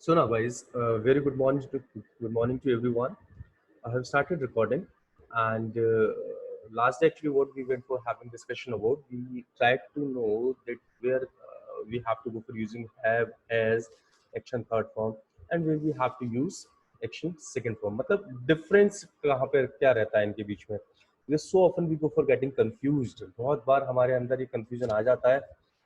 So now, guys, very good morning to everyone. I have started recording, and last day actually what we went for having discussion about. We tried to know that where we have to go for using have as action third form, and where we have to use action second form. मतलब difference कहाँ पे क्या रहता है इनके बीच में? Because so often we go for getting confused. बहुत बार हमारे अंदर ये confusion आ जाता है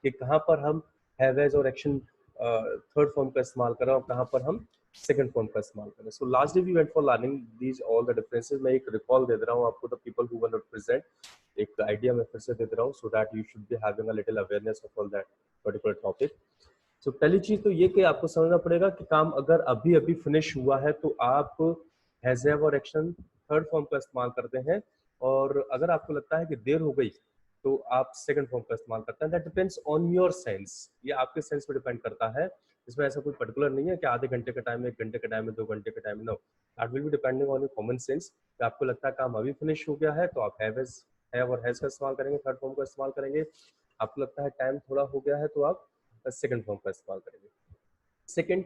कि कहाँ पर हम have as और action थर्ड फॉर्म का इस्तेमाल कर रहे हैं और कहाँ पर हम सेकंड फॉर्म का इस्तेमाल करें. So last day we went for learning these all the differences. मैं एक रिकॉल दे रहा हूँ आपको, the people who were not present. एक आइडिया मैं फिर से दे रहा हूँ so that you should be having a little awareness of all that particular topic. So पहली चीज तो ये कि आपको समझना पड़ेगा कि काम अगर अभी अभी फिनिश हुआ है तो आप हैज हैव और एक्शन थर्ड फॉर्म का इस्तेमाल करते हैं, और अगर आपको लगता है कि देर हो गई तो आप सेकंड फॉर्म का इस्तेमाल करते हैं. That depends on your sense. ये आपके सेंस पे डिपेंड करता है. इसमें ऐसा कोई पर्टिकुलर नहीं है कि आधे घंटे का टाइम है, 1 घंटे का टाइम है, 2 घंटे का टाइम है. No, that will be depending on your common sense. कि आपको लगता है काम अभी फिनिश हो गया है तो आप हैव और हैज का इस्तेमाल करेंगे, थर्ड फॉर्म का इस्तेमाल करेंगे. आपको लगता है टाइम थोड़ा हो गया है तो आप सेकंड फॉर्म का इस्तेमाल करेंगे. सेकंड,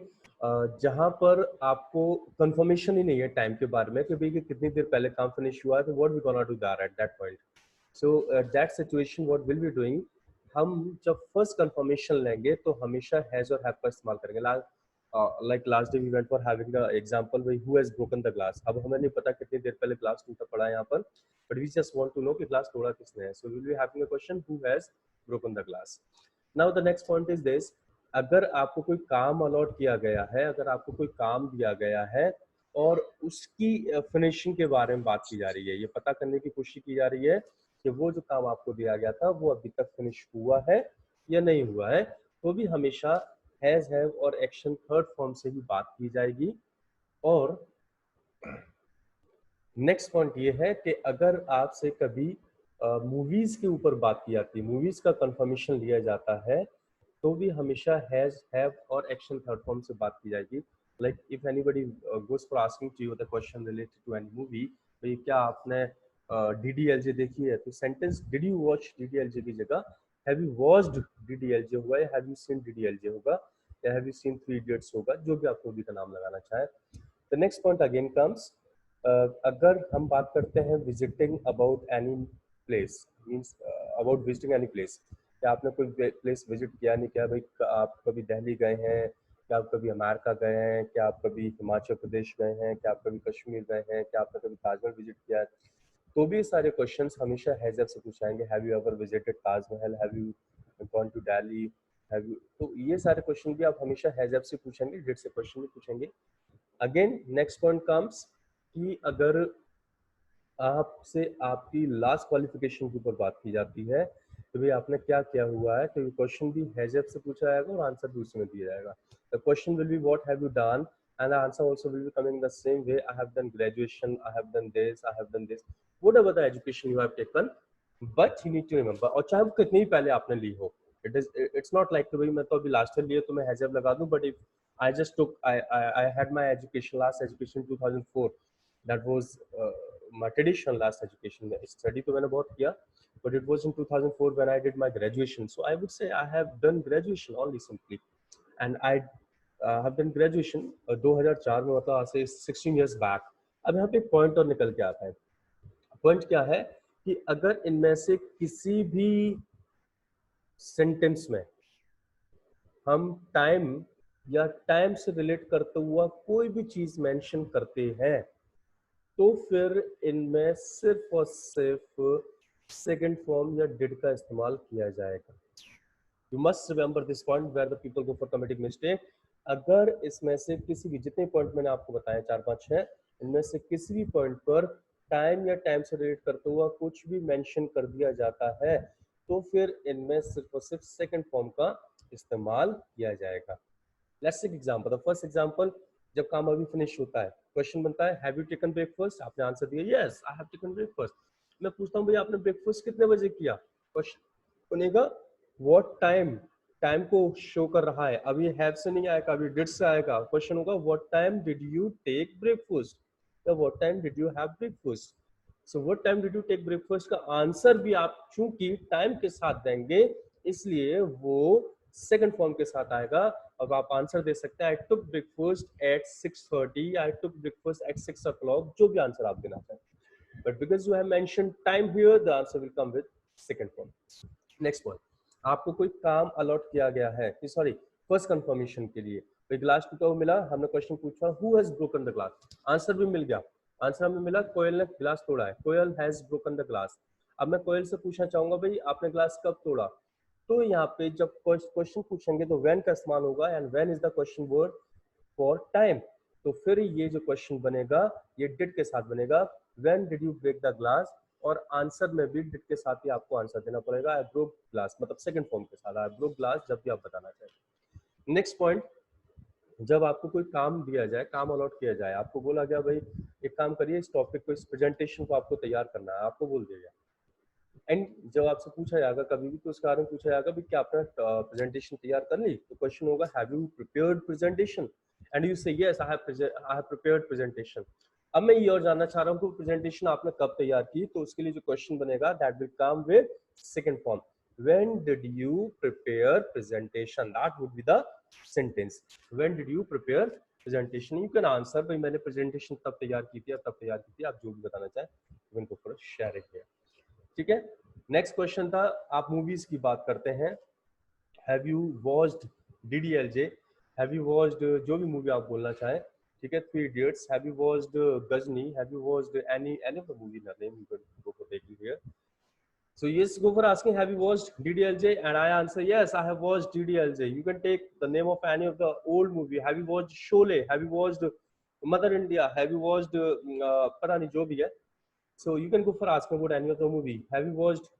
जहां पर आपको कंफर्मेशन ही नहीं है टाइम के बारे में कि भाई कितनी देर पहले काम फिनिश हुआ है, तो what we gonna do that at that point. So that situation what will be doing, हम जब फर्स्ट कंफर्मेशन लेंगे तो हमेशा हैज और हैव का इस्तेमाल करेंगे. Like last day we went for having the example भाई who has broken the glass. अब हमें नहीं पता कितनी देर पहले ग्लास टूटा पड़ा है यहाँ पर, but we just want to know कि ग्लास तोड़ा किसने है. So we will be having a question who has broken the glass. Now the next point is this. अगर आपको कोई काम अलॉट किया गया है, अगर आपको कोई काम दिया गया है और उसकी फिनिशिंग के बारे में बात की जा रही है, ये पता करने की कोशिश की जा रही है कि वो जो काम आपको दिया गया था वो अभी तक फिनिश हुआ है या नहीं हुआ है, तो भी हमेशा हैज हैव और एक्शन थर्ड फॉर्म से ही बात की जाएगी. और नेक्स्ट पॉइंट ये है कि अगर आपसे कभी मूवीज के ऊपर बात की जाती है, मूवीज का कंफर्मेशन लिया जाता है, तो भी हमेशा हैज हैव और एक्शन थर्ड फॉर्म से बात की जाएगी. Like if anybody goes for asking to you the question related to any movie, भाई क्या आपने डीडीएलजे देखी है, तो sentence did you watch DDLJ की जगह हैव यू वॉच्ड डीडीएलजे होगा, या हैव यू सीन डीडीएलजे होगा, या have you seen three idiots होगा, जो भी आप मूवी का नाम लगाना चाहे. The next point again comes, अगर हम बात करते हैं visiting about any place, means about visiting any place, क्या आपने कोई प्लेस विजिट किया नहीं किया. भाई आप कभी दिल्ली गए हैं, क्या आप कभी अमेरिका गए हैं, क्या आप कभी हिमाचल प्रदेश गए हैं, क्या आप कभी कश्मीर गए हैं, क्या आपने कभी ताजमहल विजिट किया है, तो भी सारे क्वेश्चंस हमेशा हैज हैव से पूछाएंगे. Have you ever visited Taj Mahal, have you gone to Delhi, have you. तो ये सारे क्वेश्चन भी आप हमेशा हैज हैव से पूछेंगे, डिड से क्वेश्चन भी पूछेंगे. अगेन नेक्स्ट पॉइंट कम्स कि अगर आपसे आपकी लास्ट क्वालिफिकेशन के ऊपर बात की जाती है तो भाई आपने क्या किया हुआ है, तो ये क्वेश्चन भी हैज हैव से पूछा जाएगा और आंसर भी उसमें दिया जाएगा. The question will be what have you done, and the answer also will be coming the same way. I have done graduation, I have done this, I have done this, whatever the education you have taken, but you need to remember. और चाहे वो कितनी ही पहले आपने ली हो, it's not like कि भाई मैं तो अभी लास्ट ईयर लिए तो मैं हैज हैव लगा दूं. But if I just took I had my education, last education 2004, that was my traditional last education. Study तो मैंने बहुत किया, but it was in 2004 when I did my graduation. So I would say I have done graduation only simply, and I have done graduation 2004 में, मतलब आज से 16 years back. अब यहाँ पे एक पॉइंट और निकल के आता है. पॉइंट क्या है कि अगर इनमें से किसी भी सेंटेंस में हम टाइम या टाइम से रिलेट करते हुआ कोई भी चीज मेंशन करते हैं, तो फिर इनमें सिर्फ और सिर्फ सेकंड फॉर्म या डिड का इस्तेमाल किया जाएगा. You must remember this point where the people go for committing mistake. अगर इसमें से किसी भी, जितने पॉइंट मैंने आपको बताए 4-5 है, इनमें से किसी भी पॉइंट पर टाइम या टाइम से रिलेट करते हुआ कुछ भी मेंशन कर दिया जाता है, तो फिर इनमें सिर्फ और सिर्फ सेकंड फॉर्म का इस्तेमाल किया जाएगा. Let's take example. The first example, जब काम अभी फिनिश होता है, क्वेश्चन बनता है हैव यू टेकन ब्रेकफास्ट. आपने आंसर दिया yes I have taken breakfast. मैं पूछता हूँ भैया आपने ब्रेकफास्ट कितने बजे किया. क्वेश्चन बनेगा व्हाट टाइम. टाइम को शो कर रहा है, अभी हैव से नहीं आएगा, अभी डिड से आएगा. क्वेश्चन होगा what time did you take breakfast, या what time did you have breakfast. So what time did you take breakfast का आंसर भी आप चूंकि टाइम के साथ देंगे, इसलिए वो सेकंड फॉर्म के साथ आएगा। अब आप आंसर दे सकते हैं I took breakfast at 6:30, I took breakfast at 6 o'clock, जो भी आंसर आप देना चाहें। But because you have mentioned time here, the answer will come with second form. Next one, आपको कोई काम अलॉट किया गया है, सॉरी फर्स्ट कंफर्मेशन के लिए, तो ग्लास टूटा हुआ मिला, हमने क्वेश्चन पूछा who has broken the glass, answer भी मिल गया, आंसर हमें मिला कोयल ने ग्लास तोड़ा है, कोयल हैज ब्रोकन द ग्लास। अब मैं कोयल से पूछना चाहूंगा भाई आपने ग्लास कब तोड़ा, तो यहाँ पे जब क्वेश्चन पूछेंगे तो व्हेन का इस्तेमाल होगा, and when is the question word for time. तो फिर ये जो क्वेश्चन बनेगा ये डिड के साथ बनेगा, when did you break the glass, और आंसर में भी डिड के साथ ही आपको आंसर देना पड़ेगा, आई ब्रोक ग्लास, मतलब सेकंड फॉर्म के साथ, आई ब्रोक ग्लास जब भी आप बताना चाहें। नेक्स्ट पॉइंट, जब आपको कोई काम दिया जाए, काम अलॉट किया जाए, आपको बोला गया भाई एक काम करिए, इस टॉपिक को, इस प्रेजेंटेशन को आपको तैयार करना है, आपको बोल दिया गया, एंड जब आपसे पूछा जाएगा कभी भी, तो उस कारण पूछा जाएगा भी क्या आपने प्रेजेंटेशन तैयार कर ली, तो क्वेश्चन होगा have you prepared presentation, and you say yes I have prepared presentation. अब मैं ये और जानना चाह रहा हूँ कि प्रेजेंटेशन आपने कब तैयार की, तो उसके लिए जो क्वेश्चन बनेगा that will come with second form, when did you prepare presentation, that would be the sentence, when did you prepare presentation. You can answer भाई मैंने प्रेजेंटेशन तब तैयार की थी, अब तब तैयार की थी, आप जो भी बताना चाहें, you can go for share it here. ठीक है, नेक्स्ट क्वेश्चन था, आप मूवीज की बात करते हैं, have you watched DDLJ, have you watched, जो भी मूवी आप बोलना चाहें, ठीक है, 3 Idiots, have you watched Ghajini, have you watched any of the movie name, you can go for taking here. So yes, go for asking, have you watched DDLJ? And I answer, yes, I have watched DDLJ. You can take the name of any of the old movie. Have you watched Sholay? Have you watched Mother India? Have you watched पता नहीं जो भी है. So you can go for asking about any of the movie. Have you watched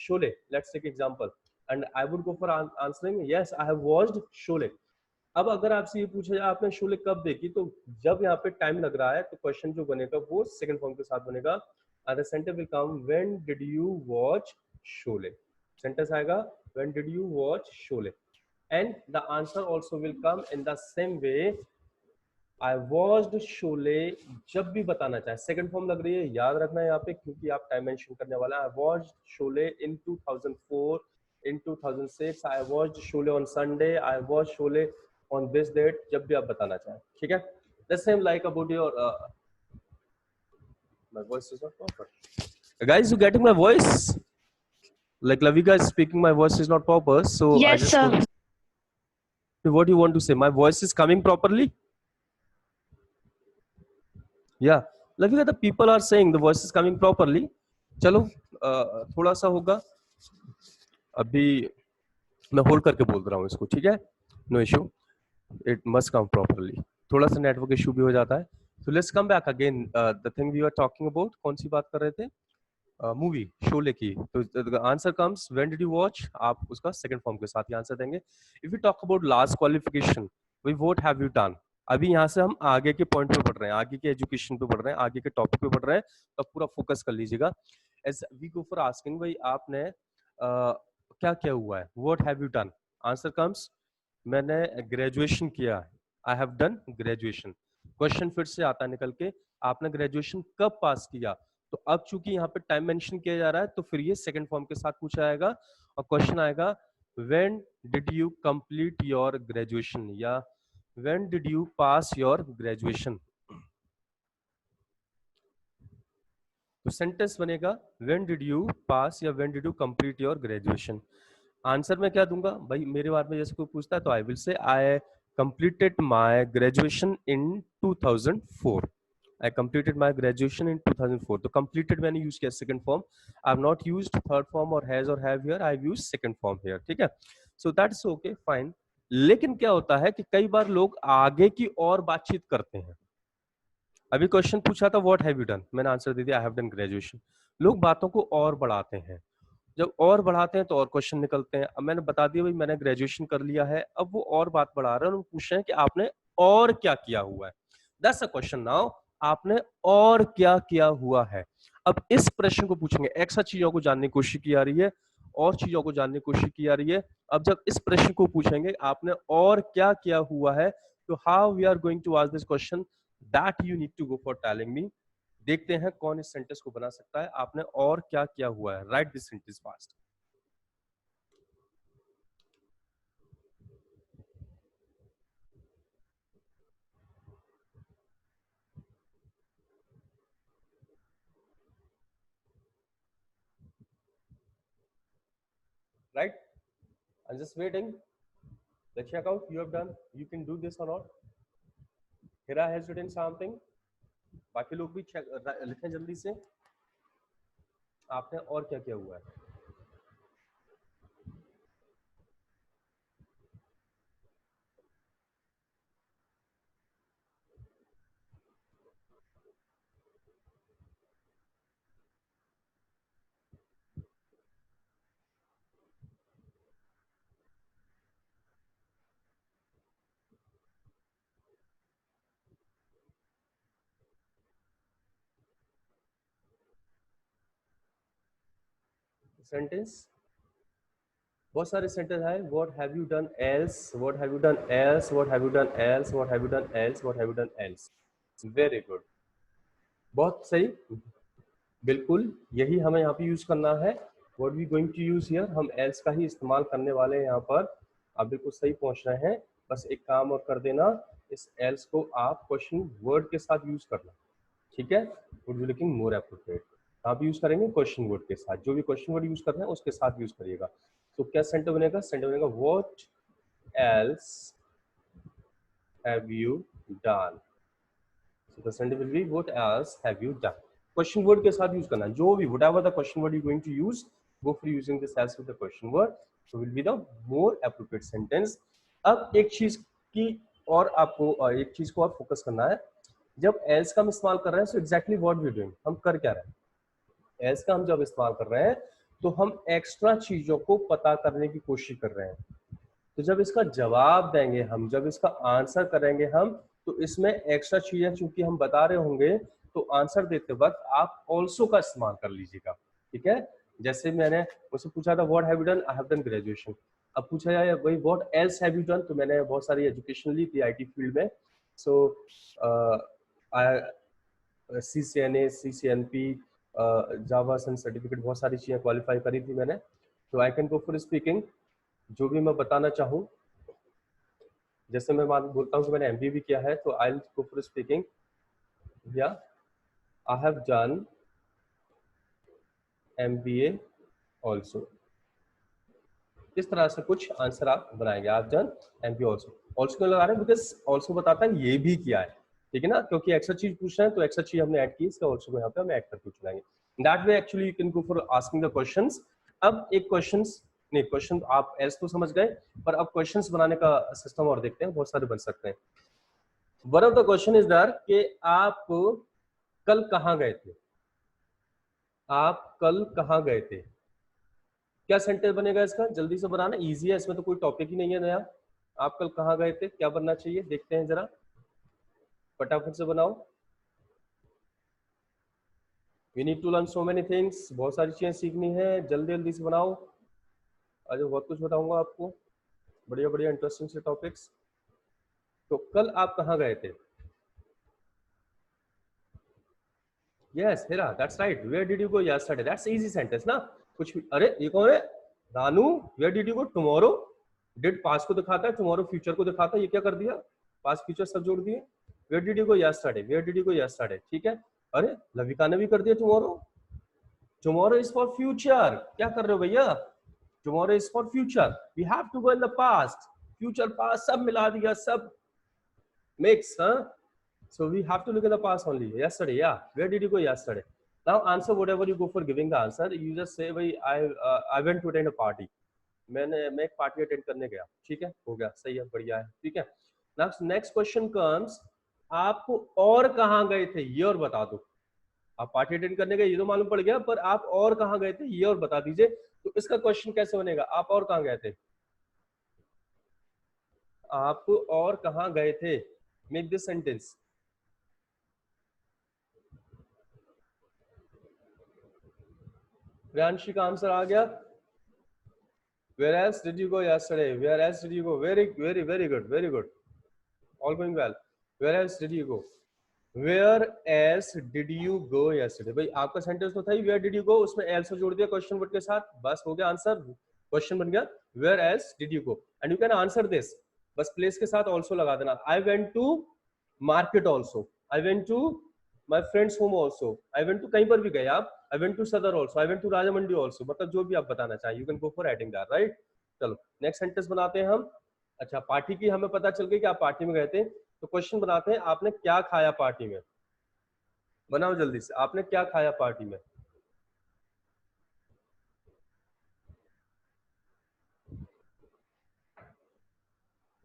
Sholay? Let's take example. And I would go for answering, yes, I have watched Sholay. अब अगर आपसे ये पूछा जाए आपने शोले कब देखी, तो जब यहाँ पे टाइम लग रहा है तो क्वेश्चन जो बनेगा वो सेकंड फॉर्म के साथ बनेगा, and the sentence will come when did you watch Sholay, sentence आएगा when did you watch Sholay, and the answer also will come in the same way, I watched Sholay, जब भी बताना चाहे second form लग रही है, याद रखना है यहाँ पे क्योंकि आप टाइम मेंशन करने वाला है, I watched Sholay in 2004, in 2006, I watched Sholay on Sunday, I watched Sholay on this date, जब भी आप बताना चाहें, ठीक है। The same like about your my voice is not proper. Guys, you getting my voice? Like Lavika is speaking, my voice is not proper, so yes, I just sir. what do you want to say? My voice is coming properly? Yeah, Lavika, the people are saying the voice is coming properly. चलो थोड़ा सा होगा, अभी मैं hold करके बोल रहा हूँ इसको, ठीक है, no issue, it must come properly, थोड़ा सा नेटवर्क इशू भी हो जाता है। So let's come back again. The thing we were talking about, कौन सी बात कर रहे थे? मूवी शोले की, तो answer comes when did you watch, आप उसका सेकंड फॉर्म के साथ ही आंसर देंगे। If you talk about last qualification, we what have you done, अभी यहाँ से हम आगे के पॉइंट पे पढ़ रहे हैं, आगे के एजुकेशन पे पढ़ रहे हैं, आगे के टॉपिक पे पढ़ रहे हैं, तो पूरा फोकस कर लीजिएगा। As we go for asking, भाई आपने क्या क्या हुआ है, what have you done, answer comes मैंने ग्रेजुएशन किया, I have done graduation. Question फिर से आता है निकल के, आपने ग्रेजुएशन कब पास किया, तो अब चूंकि यहाँ पे टाइम मेंशन किया जा रहा है तो फिर ये सेकंड फॉर्म के साथ पूछा जाएगा और क्वेश्चन आएगा when did you complete your graduation या when did you pass your graduation, तो सेंटेंस बनेगा व्हेन डिड यू पास या when did you complete your graduation. Answer में क्या दूंगा भाई, मेरे बारे में जैसे कोई पूछता है तो I will say I completed my graduation in 2004. I completed my graduation in 2004. तो completed मैंने use किया second form. I have not used third form or has or have here. I have used second form here. ठीक है? So that's okay, fine. लेकिन क्या होता है कि कई बार लोग आगे की और बातचीत करते हैं। अभी क्वेश्चन पूछा था व्हाट हैव यू डन, मैंने आंसर दे दिया आई हैव डन ग्रेजुएशन। लोग बातों को और बढ़ाते हैं, जब और बढ़ाते हैं तो और क्वेश्चन निकलते हैं। अब मैंने बता दिया भाई मैंने ग्रेजुएशन कर लिया है, अब वो और बात बढ़ा रहे हैं और पूछ रहे हैं कि आपने और क्या किया हुआ है, दैट्स अ क्वेश्चन नाउ, आपने और क्या किया हुआ है। अब इस प्रश्न को पूछेंगे, एक्स्ट्रा चीजों को जानने की कोशिश की जा रही है, और चीजों को जानने की कोशिश की जा रही है। अब जब इस प्रश्न को पूछेंगे आपने और क्या किया हुआ है, तो how we are going to ask this question, that you need to go for telling me. देखते हैं कौन इस सेंटेंस को बना सकता है, आपने और क्या किया हुआ है, right this sentence fast. right? I'm just waiting. Let's check out you have done. You can do this or not. Hira has written something. बाकी लोग भी लिखें जल्दी से, आपने और क्या क्या हुआ है. सेंटेंस बहुत सारे सेंटेंस है. What have you done else, what have you done else, what have you done else, what have you done else, what have you done else. Very good, बहुत सही. बिल्कुल यही हमें यहाँ पे यूज करना है. What we going to use here, हम एल्स का ही इस्तेमाल करने वाले हैं यहाँ पर. आप बिल्कुल सही पहुंच रहे हैं. बस एक काम और कर देना, इस एल्स को आप क्वेश्चन वर्ड के साथ यूज करना. ठीक है, would be looking more appropriate. आप यूज करेंगे क्वेश्चन वर्ड के साथ, जो भी क्वेश्चन वर्ड यूज कर रहे हैं उसके साथ यूज करिएगा. तो क्या सेंटेंस बनेगा? सेंटेंस बनेगा what else have you done. So the sentence will be what else have you done. Question word के साथ यूज करना. जो भी whatever the question word you going to use, go for using this else with the question word. So will be the more appropriate sentence. अब एक चीज की और आपको एक चीज को और फोकस करना है. जब else का हम इस्तेमाल कर रहे हैं, so exactly what we doing, हम कर क्या रहे हैं? else का हम जब इस्तेमाल कर रहे हैं तो हम एक्स्ट्रा चीजों को पता करने की कोशिश कर रहे हैं. तो जब इसका जवाब देंगे हम, जब इसका आंसर करेंगे हम, तो इसमें एक्स्ट्रा चीजें चूंकि हम बता रहे होंगे, तो आंसर देते वक्त आप ऑल्सो का इस्तेमाल कर लीजिएगा. ठीक है, जैसे मैंने मुझसे पूछा था what have you done, I have done graduation. अब पूछा जाए भाई what else have you done, तो मैंने बहुत सारी एजुकेशन ली थी आईटी फील्ड में. सो CCNA, CCNP, जावा सन सर्टिफिकेट, बहुत सारी चीजें क्वालिफाई करी थी मैंने. तो I can go for speaking. जो भी मैं बताना चाहूँ, जैसे मैं बोलता हूँ कि मैंने MBA भी किया है, तो I will go for speaking. या I have done MBA also. इस तरह से कुछ आंसर आप बनाएंगे. आप डन MBA ऑल्सो. ऑल्सो क्यों लगा रहे हैं? बिकॉज ऑल्सो बताता है ये भी किया है. ठीक है ना, क्योंकि एक्स्ट्रा चीज पूछ रहे हैं तो एक्स्ट्रा चीज हमने ऐड की, इसका ऑल्सो को यहाँ पे हम ऐड करके पूछेंगे. That way actually you can go for asking the questions. अब एक क्वेश्चंस नहीं, क्वेश्चन आप एल्स तो समझ गए, पर अब क्वेश्चंस बनाने का सिस्टम और देखते हैं. बहुत सारे बन सकते हैं. One of the question is that कि आप कल कहाँ गए थे. आप कल कहाँ गए थे, क्या सेंटेंस बनेगा इसका? जल्दी से बनाना, इजी है, इसमें तो कोई टॉपिक ही नहीं है नया. आप कल कहाँ गए थे, क्या बनना चाहिए? देखते हैं जरा, फटाफट से बनाओ. We need to learn so many things. बहुत सारी चीजें सीखनी है, जल्दी जल्दी से बनाओ. आज बहुत कुछ बताऊंगा आपको, बढ़िया बढ़िया इंटरेस्टिंग से टॉपिक्स. तो कल आप कहाँ गए थे? Yes, Hira, that's right. Where did you go yesterday? That's easy sentence ना. कुछ भी, अरे ये कौन है? Ranu, where did you go tomorrow? Did past को दिखाता है, tomorrow future को दिखाता है. ये क्या कर दिया? Past future सब जोड़ दिए. Where did you go yesterday? Where did you go yesterday? ठीक है. अरे लविका ने भी कर दिया tomorrow. Tomorrow is for future. क्या कर रहे हो भैया? Tomorrow is for future. We have to go in the past. Future, past सब मिला दिया, सब mix, huh? So we have to look at the past only. Yesterday, yeah. Where did you go yesterday? Now answer whatever you go for giving the answer. You just say, भाई I went to attend a party. मैं एक party attend करने गया. ठीक है, हो गया, सही है, बढ़िया है. ठीक है. नेक्स्ट क्वेश्चन कम्स, आप और कहाँ गए थे ये और बता दो. आप पार्टी अटेंड करने गए ये तो मालूम पड़ गया, पर आप और कहाँ गए थे ये और बता दीजिए. तो इसका क्वेश्चन कैसे बनेगा? आप और कहाँ गए थे, आप और कहाँ गए थे. Make this sentence. प्रियांशी का आंसर आ गया. Where else did you go yesterday? Where else did you go? Very good, very good. All going well. Where else did you go? Where else did you go yesterday? भाई आपका sentence तो था ही where did you go, उसमें else को जोड़ दिया question word के साथ, बस हो गया आंसर. क्वेश्चन बन गया where else did you go, and you can answer this. बस प्लेस के साथ also लगा देना. I went to market also. I went to my friends home also, I went to, कहीं पर भी गए आप, I went to Sadar also, I went to Rajamandi also, मतलब जो भी आप बताना चाहिए, you can go for adding that, right. चलो नेक्स्ट सेंटेंस बनाते हैं हम। अच्छा, पार्टी की हमें पता चल गई कि आप पार्टी में गए थे, तो क्वेश्चन बनाते हैं, आपने क्या खाया पार्टी में। बनाओ जल्दी से, आपने क्या खाया पार्टी में।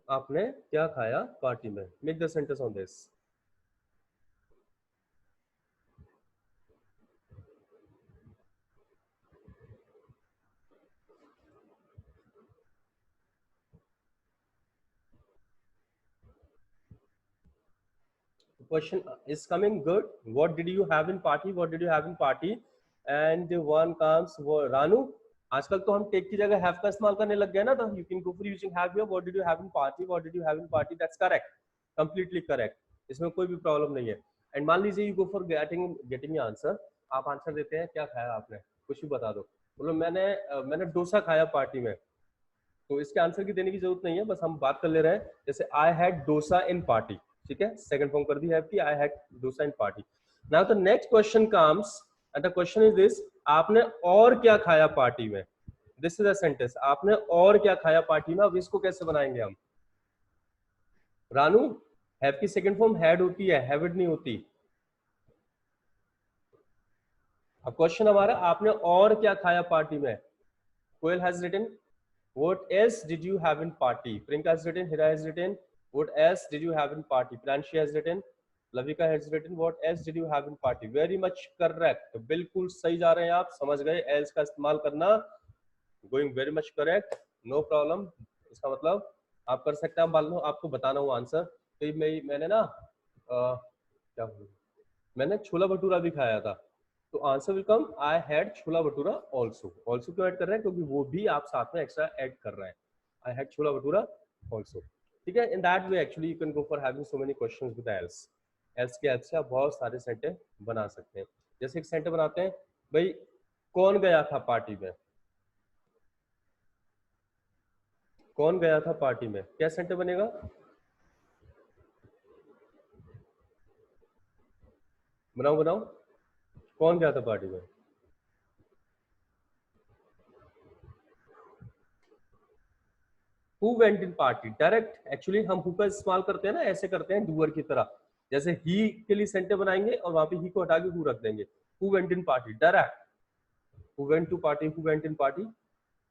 आपने क्या खाया पार्टी में, make the sentence on this. Question is coming good. What did you have in party? What did you have in party? And one comes Ranu. आजकल तो हम टेक की जगह हैव का इस्तेमाल करने लग गए ना, तो you can go for using have here. What did you have in party, what did you have in party, that's correct, completely correct, इसमें कोई भी प्रॉब्लम नहीं है। एंड मान लीजिए you go for getting answer, आप आंसर देते हैं, क्या खाया आपने, कुछ भी बता दो, बोलो मैंने डोसा खाया पार्टी में, तो इसके आंसर की देने की जरूरत नहीं है, बस हम बात कर ले रहे हैं। जैसे I had dosa in party, ठीक है, सेकंड फॉर्म कर दी है आपकी, I had dosa in party. Now the next question comes and the question is this, आपने और क्या खाया पार्टी में। दिस इज अ सेंटेंस, आपने और क्या खाया पार्टी में। अब इसको कैसे बनाएंगे हम। रानू, हैव की सेकंड फॉर्म हैड होती है, हैविड नहीं होती। अब क्वेश्चन हमारा, आपने और क्या खाया पार्टी में। Koyal has written what else did you have in party. Priyanka has written, Hira has written, what else did you have in party. Pranshi has written, Lavika has written, what else did you have in party. Very much correct, बिल्कुल सही जा रहे हैं आप, समझ गए else का इस्तेमाल करना, going very much correct, no problem। इसका मतलब आप कर सकते हैं, मान लो आपको बताना हुआ आंसर, तो मैंने ना क्या बोलूं, मैंने छोला भटूरा भी खाया था, तो answer will come I had chhola bhatura also. Also क्यों ऐड कर रहे हैं, क्योंकि वो भी आप साथ में एक्स्ट्रा ऐड कर रहे हैं, I had chhola bhatura also, ठीक है। In that way actually you can go for having so many questions with else. Else के हेल्प से आप बहुत सारे सेंटेंस बना सकते हैं। जैसे एक सेंटेंस बनाते हैं, भाई कौन गया था पार्टी में, कौन गया था पार्टी में, क्या सेंटेंस बनेगा। बनाओ बनाओ, कौन गया था पार्टी में। Who went in party, direct actually हम हु का इस्तेमाल करते हैं ना, ऐसे करते हैं डूअर की तरह, जैसे ही के लिए सेंटेंस बनाएंगे और वहां पे ही को हटा के हु रख देंगे। Who went in party, direct who went to party, who went in party,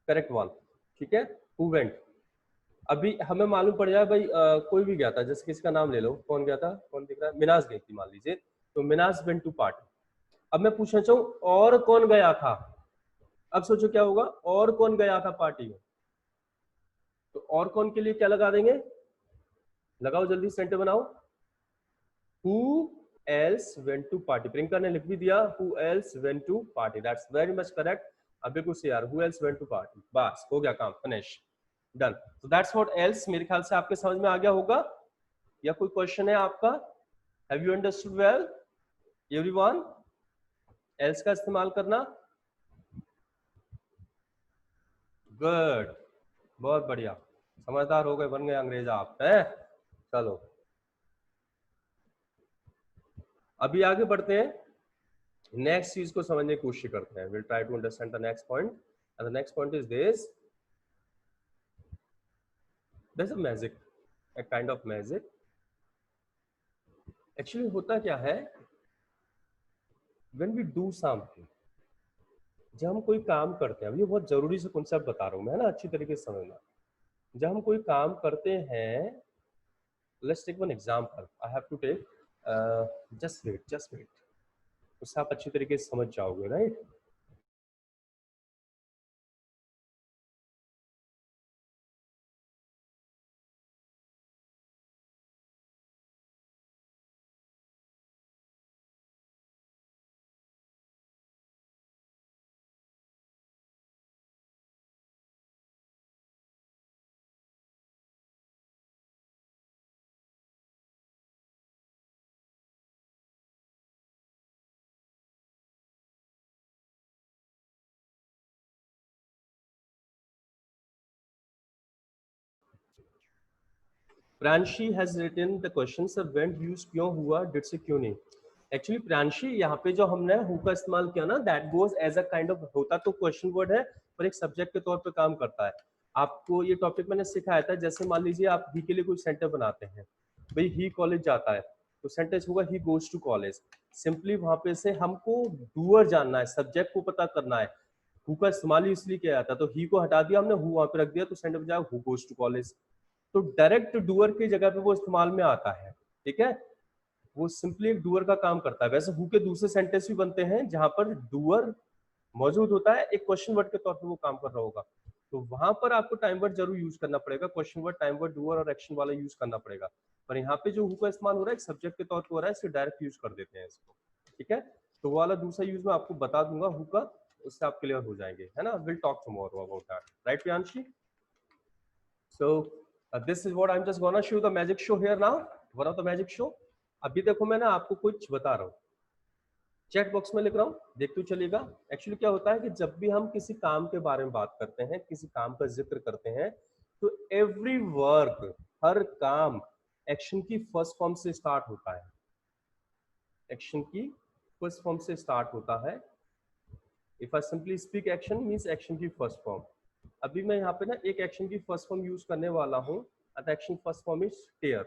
correct one, ठीक है। हु वेंट, अभी हमें मालूम पड़ जाए भाई कोई भी गया था, जैसे किसी का नाम ले लो, कौन गया था, कौन दिख रहा है, मिनाज गई थी मान लीजिए, तो मिनाज वेंट टू पार्टी। अब मैं पूछना चाहूँ और कौन गया था, अब सोचो क्या होगा, और कौन गया था पार्टी में, तो और कौन के लिए क्या लगा देंगे, लगाओ जल्दी सेंटेंस बनाओ। Who else went to party? Priyanka ने लिख भी दिया who else went to party. That's very much correct. अभी कुछ यार who else went to party. बस हो गया काम, finish, done. So that's what else, मेरे ख्याल से आपके समझ में आ गया होगा, या कोई क्वेश्चन है आपका। Have you understood well everyone? else का इस्तेमाल करना, गुड, बहुत बढ़िया, समझदार हो गए, बन गए अंग्रेज आप हैं। चलो अभी आगे बढ़ते हैं, नेक्स्ट चीज को समझने की कोशिश करते हैं। Will try to understand the next point and the next point is this, there's a magic, a kind of magic। Actually होता क्या है, when we do something, जब हम कोई काम करते हैं, अब ये बहुत जरूरी से कॉन्सेप्ट बता रहा हूँ मैं ना, अच्छी तरीके से समझना। जब हम कोई काम करते हैं, let's take one example, I have to take, just wait, उससे आप अच्छी तरीके से समझ जाओगे, right. Pranshi has written the question, sir went use क्यों हुआ, डिड से क्यों नहीं। एक्चुअली प्रियांशी यहाँ पे जो हमने हु का इस्तेमाल किया ना, that goes as a kind of, होता तो क्वेश्चन वर्ड है पर एक सब्जेक्ट के तौर पे काम करता है। आपको ये टॉपिक मैंने सिखाया था, जैसे मान लीजिए आप ही के लिए कोई सेंटेंस बनाते हैं, भाई ही कॉलेज जाता है, तो सेंटेंस होगा he goes to college. Simply वहां पे से हमको डूअर जानना है, सब्जेक्ट को पता करना है। हु का इस्तेमाल ही इसलिए किया जाता है, तो ही को हटा दिया हमने, हु वहां पे रख दिया, तो सेंटेंस जाएगा हु गोज टू कॉलेज। तो डायरेक्ट डूअर की जगह पे वो इस्तेमाल में आता है, ठीक है, वो सिंपली एक डूअर का काम करता है। वैसे हु के दूसरे सेंटेंस भी बनते हैं जहां पर डूअर मौजूद होता है, एक क्वेश्चन वर्ड के तौर पे वो काम कर रहा होगा, तो वहां पर आपको टाइम वर्ड जरूर यूज करना पड़ेगा, question word, time word, doer और एक्शन वाला यूज करना पड़ेगा। पर यहाँ पे जो हु का इस्तेमाल हो रहा है एक सब्जेक्ट के तौर पर हो रहा है, इससे डायरेक्ट यूज कर देते हैं इसको, ठीक है। तो वो वाला दूसरा यूज मैं आपको बता दूंगा हु का, उससे आप क्लियर हो जाएंगे, है ना। Will talk tomorrow about that, right Priyanshi. So this is what I'm just gonna show the magic show here now, one of the magic show। अभी देखो मैं ना आपको कुछ बता रहा हूँ, चैट बॉक्स में लिख रहा हूँ, देखते चलिएगा। एक्चुअली क्या होता है कि जब भी हम किसी काम के बारे में बात करते हैं, किसी काम का जिक्र करते हैं, तो एवरी वर्क, हर काम एक्शन की फर्स्ट फॉर्म से स्टार्ट होता है, एक्शन की फर्स्ट फॉर्म से स्टार्ट होता है। If I simply speak, action means action की फर्स्ट फॉर्म। अभी मैं यहाँ पे ना एक एक्शन की फर्स्ट फॉर्म यूज करने वाला हूँ, एक्शन फर्स्ट फॉर्म इज टेयर,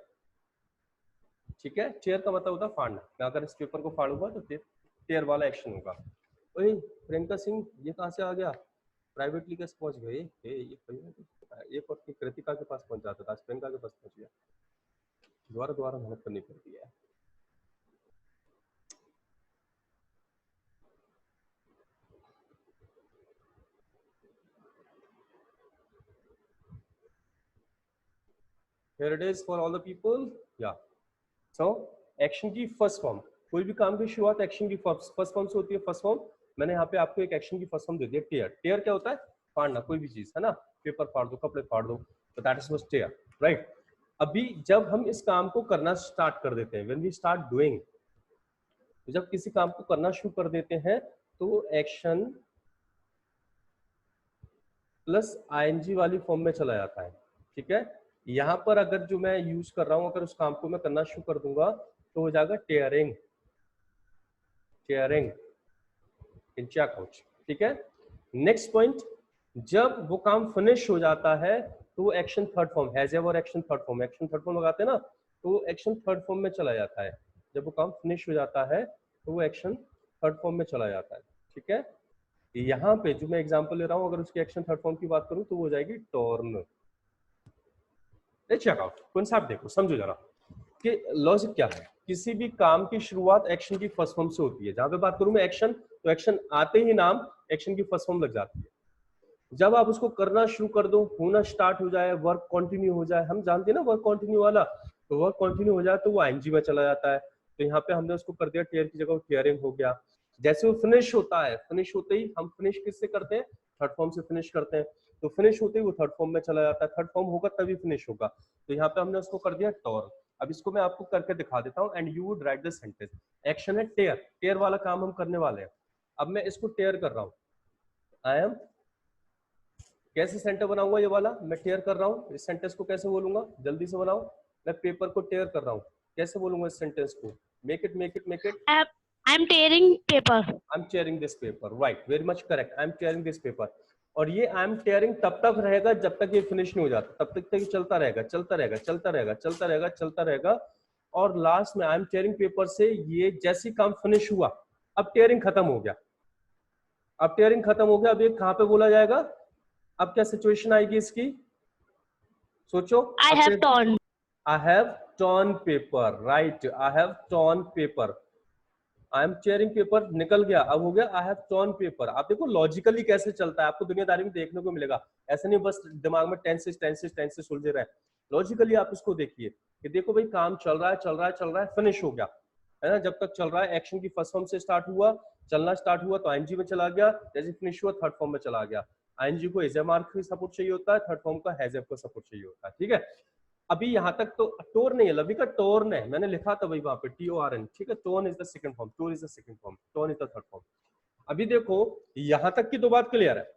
ठीक है। टेयर का मतलब होता है फाड़ना, मैं अगर इस पेपर को फाड़ूंगा तो टेयर वाला एक्शन होगा। ओए प्रियंका सिंह, ये कहाँ से आ गया, प्राइवेटली कैसे पहुंच गए, ये कृतिका के पास पहुंच जाता था, प्रियंका के पास पहुंच गया, दोबारा दोबारा मेहनत करनी पड़ती है। Here it is for all the people, yeah। So action की फर्स्ट फॉर्म, कोई भी काम की शुरुआत एक्शन की फर्स्ट फॉर्म से होती है। फर्स्ट फॉर्म मैंने यहाँ पे आपको एक एक्शन की फर्स्ट फॉर्म दे दिया, टेयर। टेयर क्या होता है, फाड़ना, कोई भी चीज, है ना, पेपर फाड़ दो, कपड़े फाड़ दो, तो that is was tear, right. अभी जब हम इस काम को करना स्टार्ट कर देते हैं, व्हेन वी स्टार्ट डूइंग, तो जब किसी काम को करना शुरू कर देते हैं तो एक्शन प्लस आईएनजी वाली फॉर्म में चला जाता है, ठीक है। यहाँ पर अगर जो मैं यूज कर रहा हूँ, अगर उस काम को मैं करना शुरू कर दूंगा तो हो जाएगा टेयरिंग, टेयरिंग इन चेकआउट, ठीक है। नेक्स्ट पॉइंट, जब वो काम फिनिश हो जाता है तो वो action third form, has ever action third form, action third form लगाते हैं ना, तो एक्शन थर्ड फॉर्म में चला जाता है। जब वो काम फिनिश हो जाता है तो वो एक्शन थर्ड फॉर्म में चला जाता है, ठीक है। यहाँ पे जो मैं एग्जांपल ले रहा हूँ, अगर उसकी एक्शन थर्ड फॉर्म की बात करूँ तो वो हो जाएगी टॉर्न। चेकआउट कॉन्सेप्ट देखो, समझो जरा कि लॉजिक क्या है। किसी भी काम की शुरुआत एक्शन की फर्स्ट फॉर्म से होती है। जहां पे बात करूं मैं एक्शन, तो एक्शन आते ही नाम एक्शन की फर्स्ट फॉर्म लग जाती है। जब आप उसको करना शुरू कर दो, होना स्टार्ट हो जाए, वर्क कंटिन्यू हो जाए, हम जानते हैं ना वर्क कंटिन्यू वाला, तो वर्क कंटिन्यू हो जाए तो वो आईएनजी में चला जाता है। तो यहाँ पे हमने उसको कर दिया टेयर की जगह टेयरिंग हो गया। जैसे वो फिनिश होता है, फिनिश होते ही हम फिनिश किससे करते हैं, थर्ड फॉर्म से फिनिश करते हैं, तो फिनिश होते ही वो थर्ड फॉर्म में चला जाता है। थर्ड फॉर्म होगा तभी फिनिश होगा, तो यहाँ पे हमने उसको कर दिया टॉर्न। अब इसको मैं आपको करके दिखा देता हूँ and you would write the sentence. Action है टेयर, टेयर वाला काम हम करने वाले हैं। अब मैं इसको टेयर कर रहा हूँ, आई एम, कैसे सेंटेंस बनाऊंगा ये वाला, मैं टेयर कर रहा हूँ, इस सेंटेंस को कैसे बोलूंगा, जल्दी से बनाओ। मैं पेपर को टेयर कर रहा हूँ, कैसे बोलूंगा इस सेंटेंस को, make it make it make it, I'm tearing paper. I am tearing this paper, right, very much correct, I am tearing this paper. और ये आई एम टेयरिंग तब तक रहेगा जब तक ये फिनिश नहीं हो जाता, तब तक ये चलता रहेगा चलता रहेगा चलता रहेगा चलता रहेगा चलता रहेगा। और लास्ट में आई एम टेयरिंग पेपर से ये जैसे काम फिनिश हुआ, अब टेयरिंग खत्म हो गया, अब टेयरिंग खत्म हो गया, अब ये कहाँ पे बोला जाएगा, अब क्या सिचुएशन आएगी इसकी, सोचो। I have torn. I have torn paper, right, I have torn paper, I am tearing paper निकल गया, अब हो गया आई हैव टॉर्न पेपर। आप देखो लॉजिकली कैसे चलता है, आपको दुनियादारी में देखने को मिलेगा, ऐसे नहीं बस दिमाग में टेंसेस टेंसेस टेंसेस सुलझे रहे। लॉजिकली आप इसको देखिए कि देखो भाई काम चल रहा है चल रहा है चल रहा है, फिनिश हो गया, है ना। जब तक चल रहा है एक्शन की फर्स्ट फॉर्म से स्टार्ट हुआ, चलना स्टार्ट हुआ तो आईएनजी में चला गया, जैसे फिनिश हुआ थर्ड फॉर्म में चला गया। आईएनजी को इज मार्क का सपोर्ट चाहिए होता है, थर्ड फॉर्म का हैज का सपोर्ट चाहिए होता है, ठीक है। अभी यहां तक तो टोर नहीं है, लवी का टोर्न है, मैंने लिखा था भाई वहां पे TORN, ठीक है। Torn is the second form, tore is the second form, torn is the third form. अभी देखो यहां तक की तो बात क्लियर है,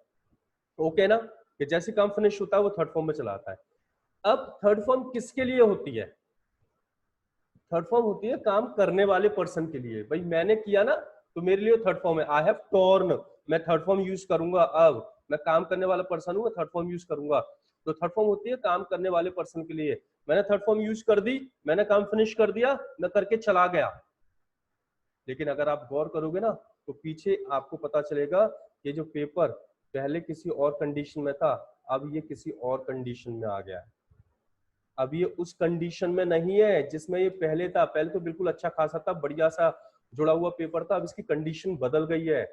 ओके ना, कि जैसे काम फिनिश होता है वो थर्ड फॉर्म में चला आता है। अब थर्ड फॉर्म किसके लिए होती है, थर्ड फॉर्म होती है काम करने वाले पर्सन के लिए। भाई मैंने किया ना तो मेरे लिए थर्ड फॉर्म है। आई हैव टॉर्न, मैं थर्ड फॉर्म यूज करूंगा। अब मैं काम करने वाला पर्सन हूँ, मैं थर्ड फॉर्म यूज करूंगा। तो थर्ड फॉर्म होती है काम करने वाले पर्सन के लिए। मैंने थर्ड फॉर्म यूज कर दी, मैंने काम फिनिश कर दिया, मैं करके चला गया। लेकिन अगर आप गौर करोगे ना तो पीछे आपको पता चलेगा ये जो पेपर पहले किसी और कंडीशन में था, अब ये किसी और कंडीशन में आ गया है। अब ये उस कंडीशन में नहीं है जिसमें ये पहले था। पहले तो बिल्कुल अच्छा खासा था, बढ़िया सा जुड़ा हुआ पेपर था, अब इसकी कंडीशन बदल गई है।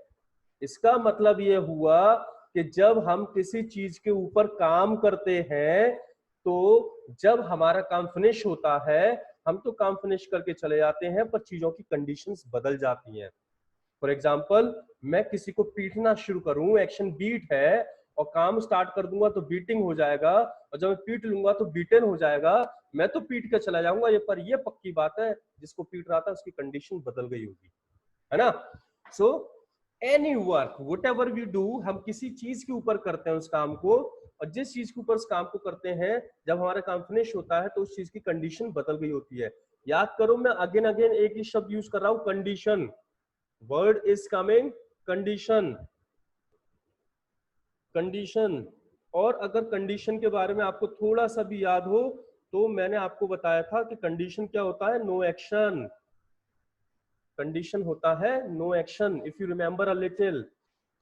इसका मतलब ये हुआ कि जब हम किसी चीज के ऊपर काम करते हैं तो जब हमारा काम फिनिश होता है हम तो काम फिनिश करके चले जाते हैं, पर चीजों की कंडीशंस बदल जाती हैं। फॉर एग्जाम्पल, मैं किसी को पीटना शुरू करूं, एक्शन बीट है, और काम स्टार्ट कर दूंगा तो बीटिंग हो जाएगा, और जब मैं पीट लूंगा तो बीटन हो जाएगा। मैं तो पीट के चला जाऊंगा, ये पर ये पक्की बात है जिसको पीट रहा था उसकी कंडीशन बदल गई होगी, है ना। So any work whatever we do, हम किसी चीज के ऊपर करते हैं उस काम को, और जिस चीज के ऊपर उस काम को करते हैं जब हमारा काम फिनिश होता है तो उस चीज की कंडीशन बदल गई होती है। याद करो, मैं अगेन अगेन एक ही शब्द यूज कर रहा हूं, condition. Word is coming, condition, condition. और अगर कंडीशन के बारे में आपको थोड़ा सा भी याद हो तो मैंने आपको बताया था कि कंडीशन क्या होता है, नो एक्शन। कंडीशन होता है no action, if you remember a little.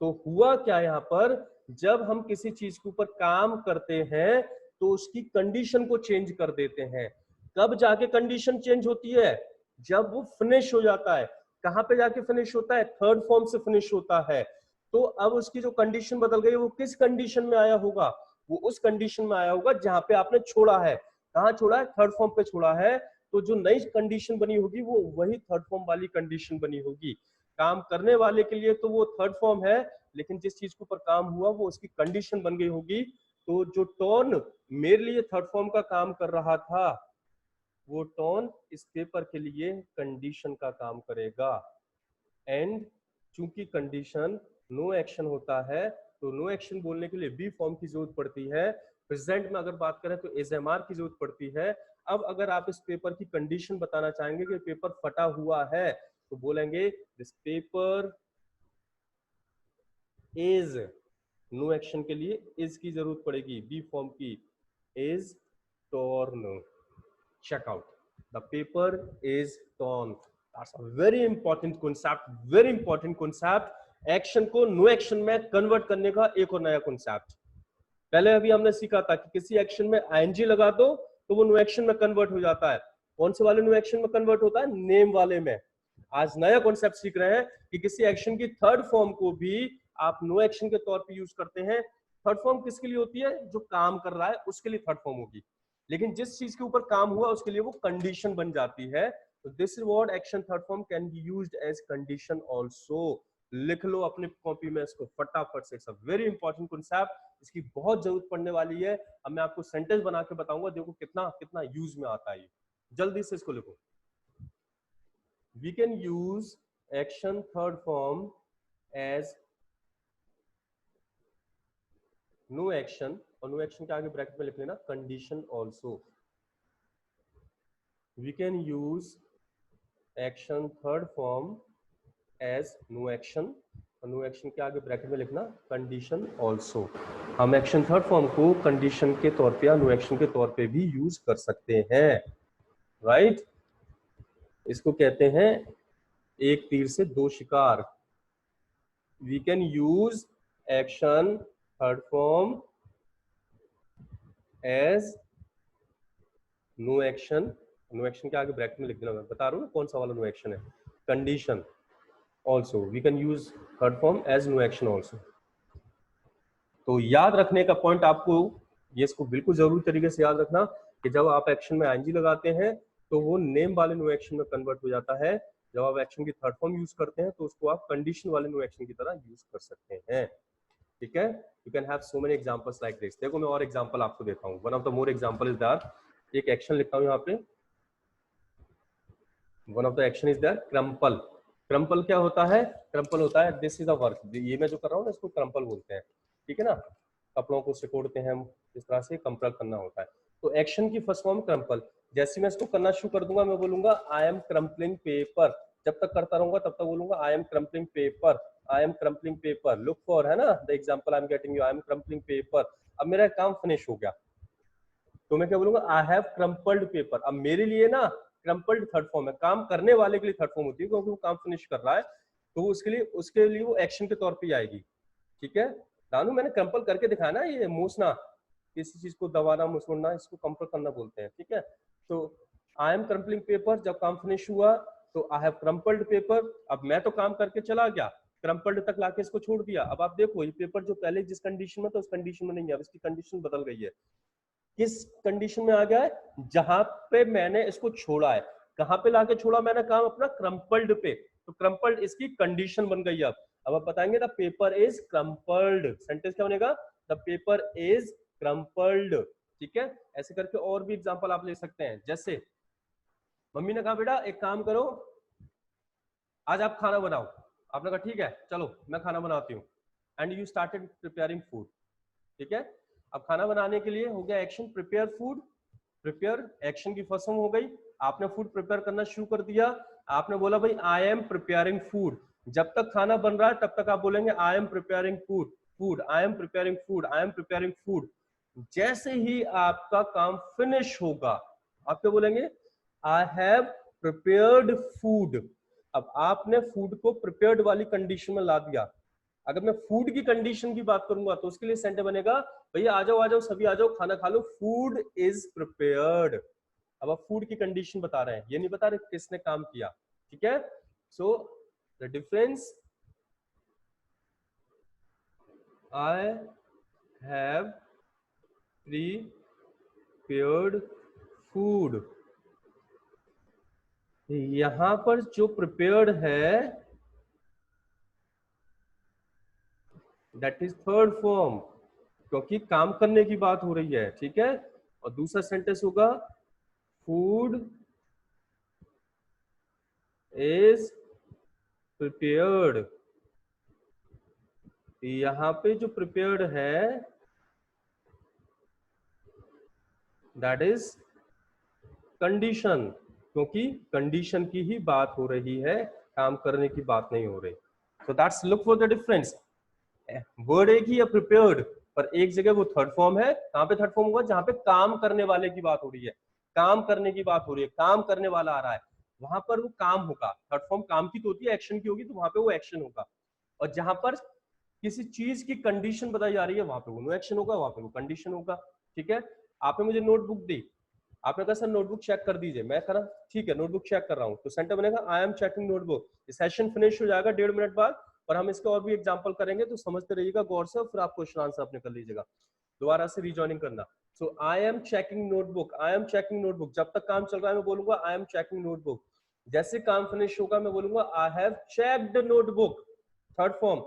तो हुआ क्या यहाँ पर, जब हम किसी चीज के ऊपर काम करते हैं तो उसकी कंडीशन को चेंज कर देते हैं। कब जाके कंडीशन चेंज होती है, जब वो फिनिश हो जाता है। कहां पे जाके फिनिश होता है, थर्ड फॉर्म से फिनिश होता है। तो अब उसकी जो कंडीशन बदल गई, वो किस कंडीशन में आया होगा, वो उस कंडीशन में आया होगा जहां पे आपने छोड़ा है। कहां छोड़ा है, थर्ड फॉर्म पे छोड़ा है। तो जो नई कंडीशन बनी होगी वो वही थर्ड फॉर्म वाली कंडीशन बनी होगी। काम करने वाले के लिए तो वो थर्ड फॉर्म है, लेकिन जिस चीज के ऊपर काम हुआ वो उसकी कंडीशन बन गई होगी। तो जो टोन मेरे लिए थर्ड फॉर्म का काम कर रहा था, वो टोन इस पेपर के लिए कंडीशन का काम करेगा। एंड चूंकि कंडीशन नो एक्शन होता है तो नो एक्शन बोलने के लिए बी फॉर्म की जरूरत पड़ती है। प्रेजेंट में अगर बात करें तो एसएमआर की जरूरत पड़ती है। अब अगर आप इस पेपर की कंडीशन बताना चाहेंगे कि पेपर फटा हुआ है तो बोलेंगे this paper is, no action के लिए इज की जरूरत पड़ेगी, बी फॉर्म की, is torn. check out, the paper is torn. That's a very important concept, very important concept. Action को नो एक्शन में कन्वर्ट करने का एक और नया कॉन्सेप्ट। पहले अभी हमने सीखा था कि किसी एक्शन में आईएनजी लगा दो तो वो नो एक्शन में कन्वर्ट हो जाता है। कौन से वाले नो एक्शन में कन्वर्ट होता है, नेम वाले में। आज नया कॉन्सेप्ट सीख रहे हैं कि किसी एक्शन की थर्ड फॉर्म को भी आप नो एक्शन के तौर पे यूज करते हैं। थर्ड फॉर्म किसके लिए होती है, जो काम कर रहा है उसके लिए थर्ड फॉर्म होगी, लेकिन जिस चीज के ऊपर काम हुआ उसके लिए वो कंडीशन बन जाती है। तो this is what action third form can be used as condition also. लिख लो अपने कॉपी में इसको फटाफट से, it's a very important concept, इसकी बहुत जरूरत पड़ने वाली है। अब मैं आपको सेंटेंस बना के बताऊंगा, देखो कितना कितना यूज में आता है। जल्दी से इसको लिखो। We can use action third form as no action, और नो एक्शन के आगे ब्रैकेट में लिख लेना condition also. We can use action third form as no action, और no action के आगे ब्रैकेट में लिखना condition also। हम action third form को condition के तौर पे या no action के तौर पे भी यूज कर सकते हैं, राइट। इसको कहते हैं एक तीर से दो शिकार। We can use action third form as no action, no action के आगे ब्रैकेट में लिख देना, मैं बता रहा हूँ कौन सा वाला नो एक्शन है, condition also. We can use third form as no action also. तो याद रखने का पॉइंट आपको ये, इसको बिल्कुल जरूरी तरीके से याद रखना कि जब आप एक्शन में आईएनजी लगाते हैं तो वो नेम वाले नो एक्शन में कन्वर्ट हो जाता है। जब आप एक्शन की थर्ड फॉर्म यूज करते हैं तो उसको आप कंडीशन वाले नो एक्शन की तरह यूज कर सकते हैं, ठीक है। You can have so many examples like this. देखो मैं और एग्जांपल आपको देता हूँ। One of the more example is that, एक एक्शन लिखता हूँ यहाँ पे, one of the action is that crumple. Crumple क्या होता है, क्रम्पल होता है दिस इज अ वर्क, ये मैं जो कर रहा हूँ ना इसको क्रम्पल बोलते हैं, ठीक है ना। कपड़ों को सिकोड़ते हैं हम, इस तरह से कंप्रेस करना होता है। तो एक्शन की फर्स्ट फॉर्म क्रम्पल। जैसे मैं इसको करना शुरू कर दूंगा, मैं बोलूंगा आई एम क्रम्पलिंग पेपर। जब तक करता रहूंगा तब तक बोलूंगा I am crumpling paper, I am crumpling paper. Look for, है ना, the example I am getting you, I am crumpling paper. अब मेरा काम फिनिश हो गया, तो मैं क्या बोलूंगा, आई हैव क्रम्पल्ड पेपर। अब मेरे लिए ना क्रम्पल्ड थर्ड फॉर्म है, काम करने वाले के लिए थर्ड फॉर्म होती है, क्योंकि वो काम फिनिश कर रहा है, तो उसके लिए वो एक्शन के तौर पे आएगी। ठीक है दानू, मैंने क्रम्पल करके दिखाया ना, ये मूसना, किसी चीज को दबाना, मुसमुड़ना, इसको क्रम्पल करना बोलते हैं। ठीक है, तो आई एम क्रम्पलिंग पेपर, जब काम फिनिश हुआ तो आई हैव क्रम्पल्ड पेपर। अब मैं तो काम करके चला गया, क्रम्पल्ड तक लाके इसको छोड़ दिया। अब आप देखो, ये पेपर जो पहले जिस कंडीशन में था उस कंडीशन में नहीं है, अब इसकी कंडीशन बदल गई है। किस कंडीशन में आ गया है, जहां पे मैंने इसको छोड़ा है। कहां पे लाके छोड़ा मैंने काम अपना, क्रम्पल्ड पे, तो क्रम्पल्ड इसकी कंडीशन बन गई। अब आप बताएंगे the paper is crumpled, sentence क्या बनेगा, द पेपर इज क्रम्पल्ड। ठीक है, ऐसे करके और भी एग्जांपल आप ले सकते हैं। जैसे मम्मी ने कहा बेटा एक काम करो, आज आप खाना बनाओ। आपने कहा ठीक है चलो मैं खाना बनाती हूँ, and you started preparing food. ठीक है, अब खाना बनाने के लिए हो गया action prepare food. Prepare action की फर्स्ट फॉर्म हो गई, आपने फूड प्रिपेयर करना शुरू कर दिया। आपने बोला भाई आई एम प्रिपेयरिंग फूड, जब तक खाना बन रहा है तब तक आप बोलेंगे I am preparing food, food, I am preparing food, I am preparing food. जैसे ही आपका काम फिनिश होगा आप क्या बोलेंगे, आई हैव प्रिपेयर्ड फूड। अब आपने फूड को प्रिपेयर्ड वाली कंडीशन में ला दिया। अगर मैं फूड की कंडीशन की बात करूंगा तो उसके लिए सेंटेंस बनेगा, भैया आ जाओ सभी आ जाओ खाना खा लो, फूड इज प्रिपेयर्ड। अब आप फूड की कंडीशन बता रहे हैं, ये नहीं बता रहे किसने काम किया। ठीक है, so the difference, I have prepared food, यहां पर जो प्रिपेयर्ड है दैट इज थर्ड फॉर्म, क्योंकि काम करने की बात हो रही है। ठीक है, और दूसरा सेंटेंस होगा फूड इज प्रिपेयर्ड। यहां पे जो प्रिपेयर्ड है दैट इज कंडीशन, क्योंकि कंडीशन की ही बात हो रही है, काम करने की बात नहीं हो रही। So that's look for the difference. Word एक ही है प्रिपेयर्ड, पर एक जगह वो थर्ड फॉर्म है। कहां पे थर्ड फॉर्म होगा, जहां पे काम करने वाले की बात हो रही है, काम करने की बात हो रही है, काम करने वाला आ रहा है, वहां पर वो काम होगा। थर्ड फॉर्म काम की तो होती है, एक्शन की होगी, तो वहां पे वो एक्शन होगा। और जहां पर किसी चीज की कंडीशन बताई जा रही है वहां पे वो नो एक्शन होगा, वहां पे वो कंडीशन होगा। ठीक है, आपने मुझे नोटबुक दी, आपने कहा सर नोटबुक चेक कर दीजिए, मैं कहा ठीक है नोटबुक चेक कर रहा हूँ, तो सेंटर बनेगा आई am checking notebook. Session finish हो जाएगा 1.5 मिनट बाद, और हम इसके और भी एग्जांपल करेंगे, तो समझते रहिएगा गौर से, फिर आप क्वेश्चन आंसर अपने कर लीजिएगा, दोबारा से रिजॉइनिंग करना। So I am checking notebook, I am checking notebook, जब तक काम चल रहा है मैं बोलूंगा आई एम चेकिंग नोटबुक। जैसे काम फिनिश होगा मैं बोलूंगा I have checked notebook, third form.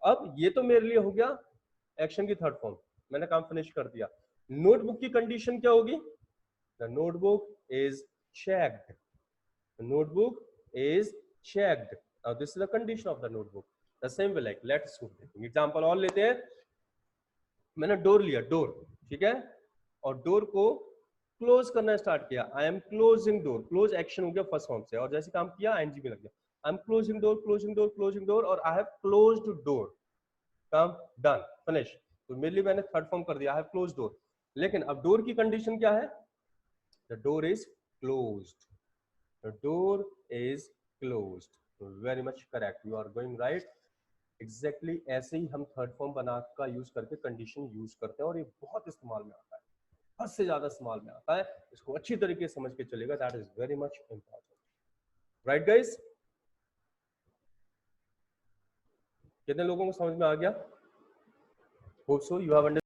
अब ये तो मेरे लिए हो गया एक्शन की थर्ड फॉर्म, मैंने काम फिनिश कर दिया। नोटबुक की कंडीशन क्या होगी, the notebook is checked, the notebook is checked, now this is the condition of the notebook। the same way like let's example और लेते हैं। मैंने डोर लिया, डोर, ठीक है, और डोर को क्लोज करना स्टार्ट किया, I am closing door, close action हो गया फर्स्ट फॉर्म से, और जैसे काम किया आईएनजी में लग गया, I am closing door, closing door, closing door, और आई हैव क्लोज्ड डोर, काम डन फिनिश। तो मेरे लिए मैंने थर्ड फॉर्म कर दिया, आई हैव क्लोज्ड डोर। लेकिन अब डोर की कंडीशन क्या है, the door is closed, the door is closed, very much correct, you are going right, exactly ऐसे ही हम थर्ड फॉर्म बना का यूज करके कंडीशन यूज करते हैं, और ये बहुत इस्तेमाल में आता है, हद से ज्यादा इस्तेमाल में आता है, इसको अच्छी तरीके से समझ के चलेगा, that is very much important. Right guys, कितने लोगों को समझ में आ गया, होप सो यू हैव